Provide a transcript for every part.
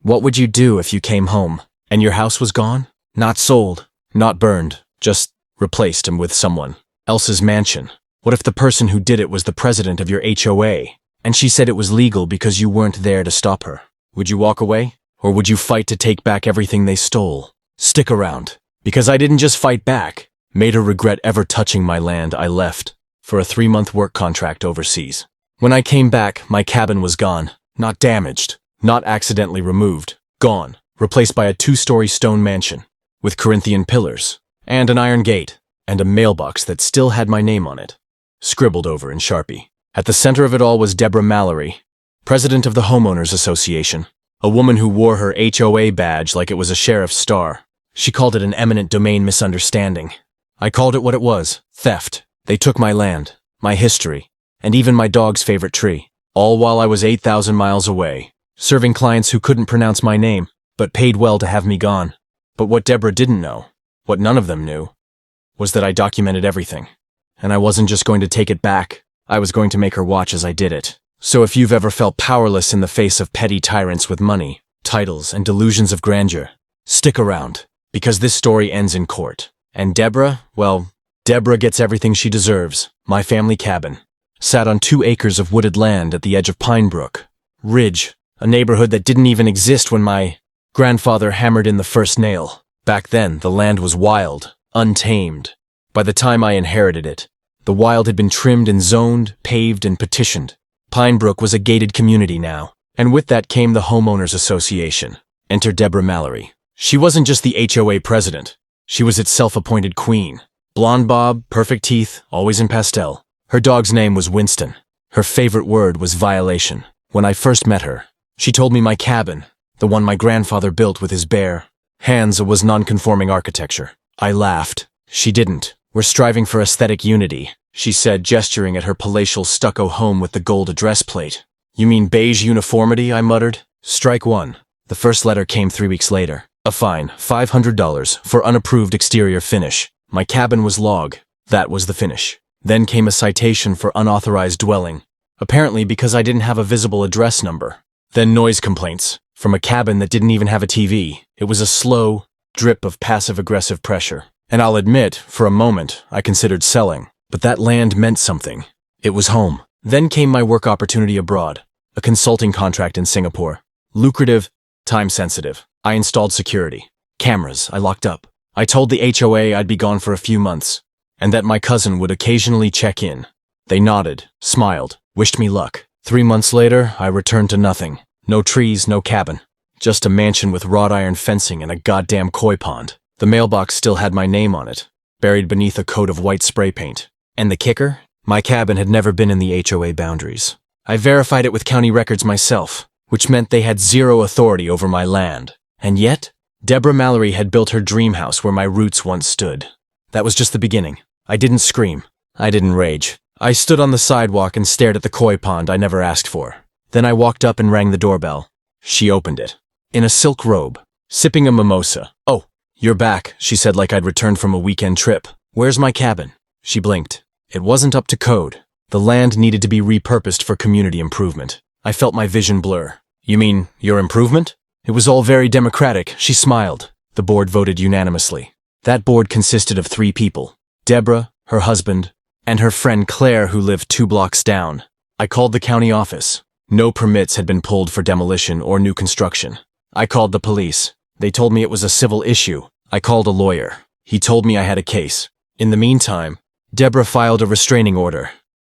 What would you do if you came home and your house was gone? Not sold, not burned, just replaced him with someone else's mansion. What if the person who did it was the president of your HOA, and she said it was legal because you weren't there to stop her? Would you walk away? Or would you fight to take back everything they stole? Stick around, because I didn't just fight back. Made her regret ever touching my land. I left for a 3-month work contract overseas. When I came back, my cabin was gone. Not damaged, not accidentally removed. Gone, replaced by a 2-story stone mansion with Corinthian pillars, and an iron gate, and a mailbox that still had my name on it, scribbled over in Sharpie. At the center of it all was Deborah Mallory, president of the Homeowners Association, a woman who wore her HOA badge like it was a sheriff's star. She called it an eminent domain misunderstanding. I called it what it was: theft. They took my land, my history, and even my dog's favorite tree, all while I was 8,000 miles away, serving clients who couldn't pronounce my name, but paid well to have me gone. But what Deborah didn't know, what none of them knew, was that I documented everything. And I wasn't just going to take it back, I was going to make her watch as I did it. So if you've ever felt powerless in the face of petty tyrants with money, titles, and delusions of grandeur, stick around, because this story ends in court. And Deborah, well, Deborah gets everything she deserves. My family cabin sat on 2 acres of wooded land at the edge of Pine Brook Ridge, a neighborhood that didn't even exist when my grandfather hammered in the first nail. Back then, the land was wild, untamed. By the time I inherited it, the wild had been trimmed and zoned, paved, and petitioned. Pine Brook was a gated community now, and with that came the Homeowners Association. Enter Deborah Mallory. She wasn't just the HOA president. She was its self-appointed queen. Blonde bob, perfect teeth, always in pastel. Her dog's name was Winston. Her favorite word was violation. When I first met her, she told me my cabin, the one my grandfather built with his bare hands, was non-conforming architecture. I laughed. She didn't. We're striving for aesthetic unity, she said, gesturing at her palatial stucco home with the gold address plate. You mean beige uniformity? I muttered. Strike one. The first letter came 3 weeks later. A fine, $500 for unapproved exterior finish. My cabin was log. That was the finish. Then came a citation for unauthorized dwelling, apparently because I didn't have a visible address number. Then noise complaints, from a cabin that didn't even have a TV. It was a slow drip of passive-aggressive pressure. And I'll admit, for a moment, I considered selling. But that land meant something. It was home. Then came my work opportunity abroad, a consulting contract in Singapore. Lucrative, time-sensitive. I installed security. Cameras, I locked up. I told the HOA I'd be gone for a few months, and that my cousin would occasionally check in. They nodded, smiled, wished me luck. 3 months later, I returned to nothing. No trees, no cabin. Just a mansion with wrought iron fencing and a goddamn koi pond. The mailbox still had my name on it, buried beneath a coat of white spray paint. And the kicker? My cabin had never been in the HOA boundaries. I verified it with county records myself, which meant they had 0 authority over my land. And yet, Deborah Mallory had built her dream house where my roots once stood. That was just the beginning. I didn't scream. I didn't rage. I stood on the sidewalk and stared at the koi pond I never asked for. Then I walked up and rang the doorbell. She opened it. In a silk robe, sipping a mimosa. "Oh, you're back," she said like I'd returned from a weekend trip. "Where's my cabin?" She blinked. It wasn't up to code. The land needed to be repurposed for community improvement. I felt my vision blur. "You mean your improvement?" It was all very democratic. She smiled. The board voted unanimously. That board consisted of 3 people: Deborah, her husband, and her friend Claire, who lived 2 blocks down. I called the county office. No permits had been pulled for demolition or new construction. I called the police. They told me it was a civil issue. I called a lawyer. He told me I had a case. In the meantime, Deborah filed a restraining order,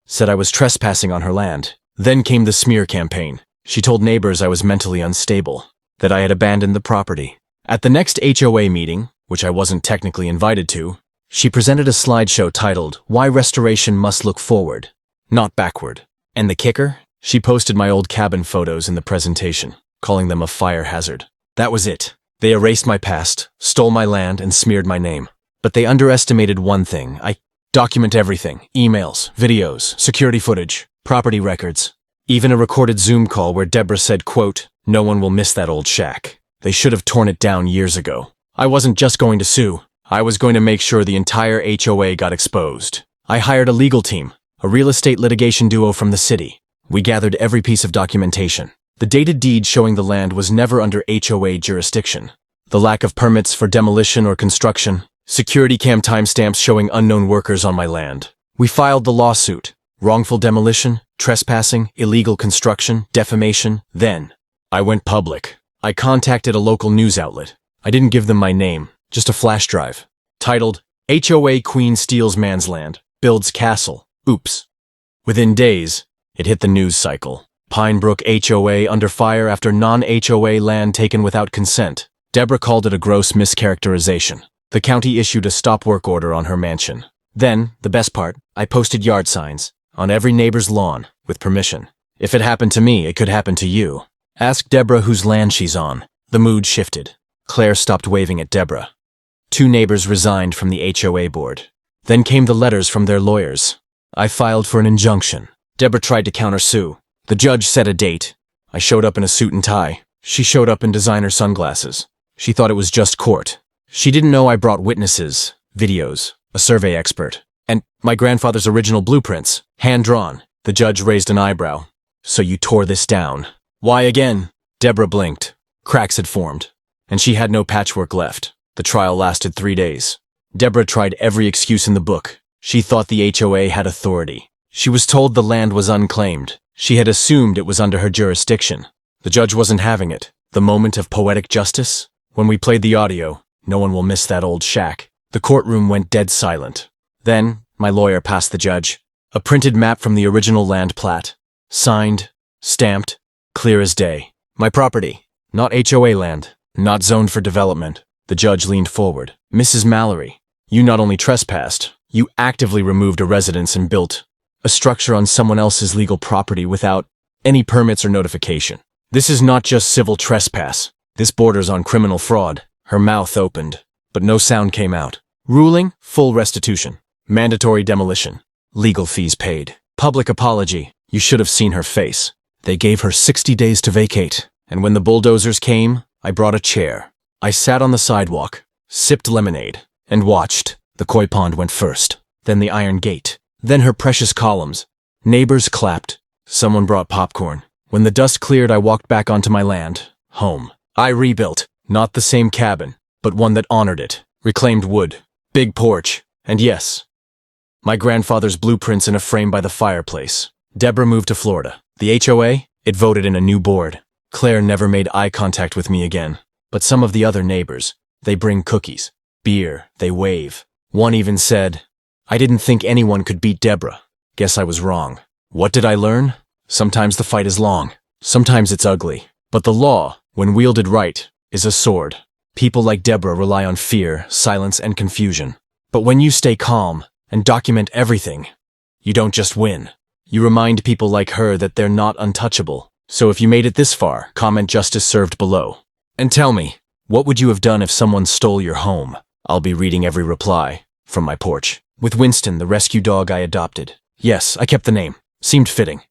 said I was trespassing on her land. Then came the smear campaign. She told neighbors I was mentally unstable, that I had abandoned the property. At the next HOA meeting, which I wasn't technically invited to, she presented a slideshow titled, "Why Restoration Must Look Forward, Not Backward." And the kicker? She posted my old cabin photos in the presentation, calling them a fire hazard. That was it. They erased my past, stole my land, and smeared my name. But they underestimated one thing. I document everything: emails, videos, security footage, property records, even a recorded Zoom call where Deborah said, quote, "No one will miss that old shack. They should have torn it down years ago." I wasn't just going to sue. I was going to make sure the entire HOA got exposed. I hired a legal team, a real estate litigation duo from the city. We gathered every piece of documentation, The dated deed showing the land was never under HOA jurisdiction. The lack of permits for demolition or construction. Security cam timestamps showing unknown workers on my land. We filed the lawsuit. Wrongful demolition, trespassing, illegal construction, defamation. Then, I went public. I contacted a local news outlet. I didn't give them my name, just a flash drive. Titled, HOA Queen Steals Man's Land, Builds Castle. Oops. Within days, it hit the news cycle. Pine Brook HOA under fire after non-HOA land taken without consent. Deborah called it a gross mischaracterization. The county issued a stop work order on her mansion. Then, the best part, I posted yard signs on every neighbor's lawn, with permission. If it happened to me, it could happen to you. Ask Deborah whose land she's on. The mood shifted. Claire stopped waving at Deborah. 2 neighbors resigned from the HOA board. Then came the letters from their lawyers. I filed for an injunction. Deborah tried to countersue. The judge set a date. I showed up in a suit and tie. She showed up in designer sunglasses. She thought it was just court. She didn't know I brought witnesses, videos, a survey expert, and my grandfather's original blueprints, hand-drawn. The judge raised an eyebrow. So you tore this down. Why again? Deborah blinked. Cracks had formed, and she had no patchwork left. The trial lasted 3 days. Deborah tried every excuse in the book. She thought the HOA had authority. She was told the land was unclaimed. She had assumed it was under her jurisdiction. The judge wasn't having it. The moment of poetic justice? When we played the audio, no one will miss that old shack. The courtroom went dead silent. Then, my lawyer passed the judge a printed map from the original land plat. Signed, stamped, clear as day. My property, not HOA land, not zoned for development. The judge leaned forward. Mrs. Mallory, you not only trespassed, you actively removed a residence and built a structure on someone else's legal property without any permits or notification. This is not just civil trespass. This borders on criminal fraud. Her mouth opened, but no sound came out. Ruling, full restitution. Mandatory demolition. Legal fees paid. Public apology. You should have seen her face. They gave her 60 days to vacate, and when the bulldozers came, I brought a chair. I sat on the sidewalk, sipped lemonade, and watched. The koi pond went first, then the iron gate, then her precious columns. Neighbors clapped. Someone brought popcorn. When the dust cleared, I walked back onto my land. Home. I rebuilt. Not the same cabin, but one that honored it. Reclaimed wood. Big porch. And yes, my grandfather's blueprints in a frame by the fireplace. Deborah moved to Florida. The HOA? It voted in a new board. Claire never made eye contact with me again. But some of the other neighbors, they bring cookies, beer, they wave. One even said, I didn't think anyone could beat Deborah. Guess I was wrong. What did I learn? Sometimes the fight is long. Sometimes it's ugly. But the law, when wielded right, is a sword. People like Deborah rely on fear, silence, and confusion. But when you stay calm and document everything, you don't just win. You remind people like her that they're not untouchable. So if you made it this far, comment justice served below. And tell me, what would you have done if someone stole your home? I'll be reading every reply from my porch. With Winston, the rescue dog I adopted. Yes, I kept the name. Seemed fitting.